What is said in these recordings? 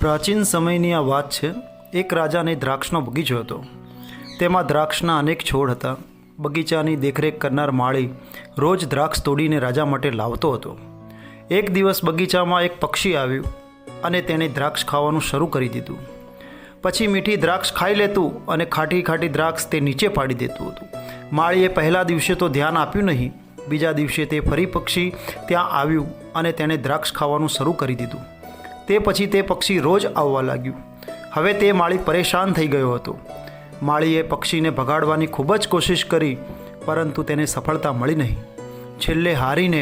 પ્રાચીન સમયની આ વાત છે। એક રાજાને દ્રાક્ષનો બગીચો હતો। તેમાં દ્રાક્ષના અનેક છોડ હતા। બગીચાની દેખરેખ કરનાર માળી રોજ દ્રાક્ષ તોડીને રાજા માટે લાવતો હતો। એક દિવસ બગીચામાં એક પક્ષી આવ્યું અને તેણે દ્રાક્ષ ખાવાનું શરૂ કરી દીધું। પછી મીઠી દ્રાક્ષ ખાઈ લેતું અને ખાટી ખાટી દ્રાક્ષ તે નીચે પાડી દેતું હતું। માળીએ પહેલા દિવસે તો ધ્યાન આપ્યું નહીં। બીજા દિવસે તે ફરી પક્ષી ત્યાં આવ્યું અને તેણે દ્રાક્ષ ખાવાનું શરૂ કરી દીધું। તે પછી તે પક્ષી રોજ આવવા લાગ્યું। હવે તે માળી પરેશાન થઈ ગયો હતો। માળીએ પક્ષીને ભગાડવાની ખૂબ જ કોશિશ કરી, પરંતુ તેને સફળતા મળી નહીં। છેલ્લે હારીને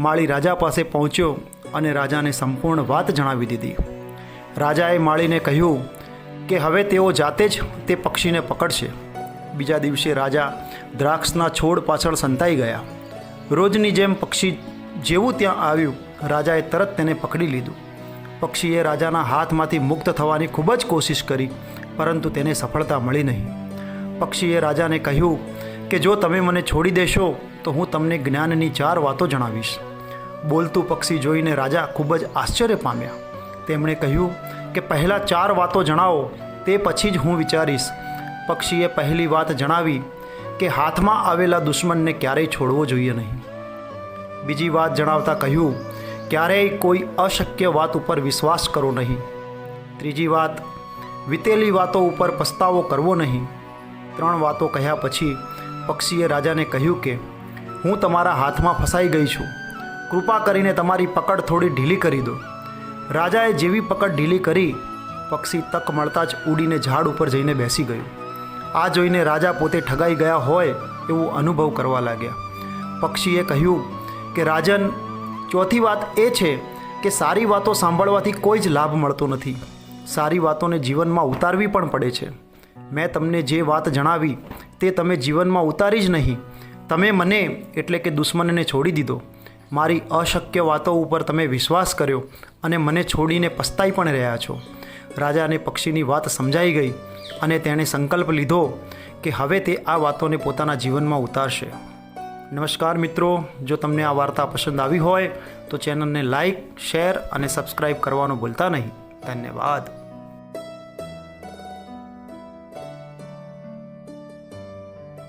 માળી રાજા પાસે પહોંચ્યો અને રાજાને સંપૂર્ણ વાત જણાવી દીધી। રાજાએ માળીને કહ્યું કે હવે તેઓ જાતે જ તે પક્ષીને પકડશે। બીજા દિવસે રાજા દ્રાક્ષના છોડ પાછળ સંતાઈ ગયા। રોજની જેમ પક્ષી જેવું ત્યાં આવ્યું, રાજાએ તરત તેને પકડી લીધું। પક્ષીએ રાજાના હાથમાંથી મુક્ત થવાની ખૂબ જ કોશિશ કરી, પરંતુ તેને સફળતા મળી નહીં। પક્ષીએ રાજાને કહ્યું કે જો તમે મને છોડી દેશો તો હું તમને જ્ઞાનની 4 વાતો જણાવીશ। બોલતું પક્ષી જોઈને રાજા ખૂબ જ આશ્ચર્ય પામ્યા। તેમણે કહ્યું કે પહેલાં 4 વાતો જણાવો, તે પછી જ હું વિચારીશ। પક્ષીએ પહેલી વાત જણાવી કે હાથમાં આવેલા દુશ્મનને ક્યારેય છોડવો જોઈએ નહીં। બીજી વાત જણાવતા કહ્યું, ક્યારેય કોઈ અશક્ય વાત ઉપર વિશ્વાસ કરો નહીં। ત્રીજી વાત, વીતેલી વાતો ઉપર પસ્તાવો કરવો નહીં। 3 વાતો કહ્યા પછી પક્ષીએ રાજાને કહ્યું કે હું તમારા હાથમાં ફસાઈ ગઈ છું। કૃપા કરીને તમારી પકડ થોડી ઢીલી કરી દો। રાજાએ જેવી પકડ ઢીલી કરી, પક્ષી તક મળતાં જ ઉડીને ઝાડ ઉપર જઈને બેસી ગયું। આ જોઈને રાજા પોતે ઠગાઈ ગયા હોય એવું અનુભવ કરવા લાગ્યા। પક્ષીએ કહ્યું કે રાજન, ચોથી વાત એ છે કે સારી વાતો સાંભળવાથી કોઈ જ લાભ મળતો નથી। સારી વાતોને જીવનમાં ઉતારવી પણ પડે છે। મેં તમને જે વાત જણાવી તે તમે જીવનમાં ઉતારી જ નહીં। તમે મને એટલે કે દુશ્મનને છોડી દીધો। મારી અશક્ય વાતો ઉપર તમે વિશ્વાસ કર્યો અને મને છોડીને પસ્તાઈ પણ રહ્યા છો। રાજાને પક્ષીની વાત સમજાઈ ગઈ અને તેણે સંકલ્પ લીધો કે હવે તે આ વાતોને પોતાના જીવનમાં ઉતારશે। નમસ્કાર મિત્રો, જો તમને આ વાર્તા પસંદ આવી હોય તો ચેનલને લાઈક, શેર અને સબસ્ક્રાઈબ કરવાનું ભૂલતા નહીં। ધન્યવાદ।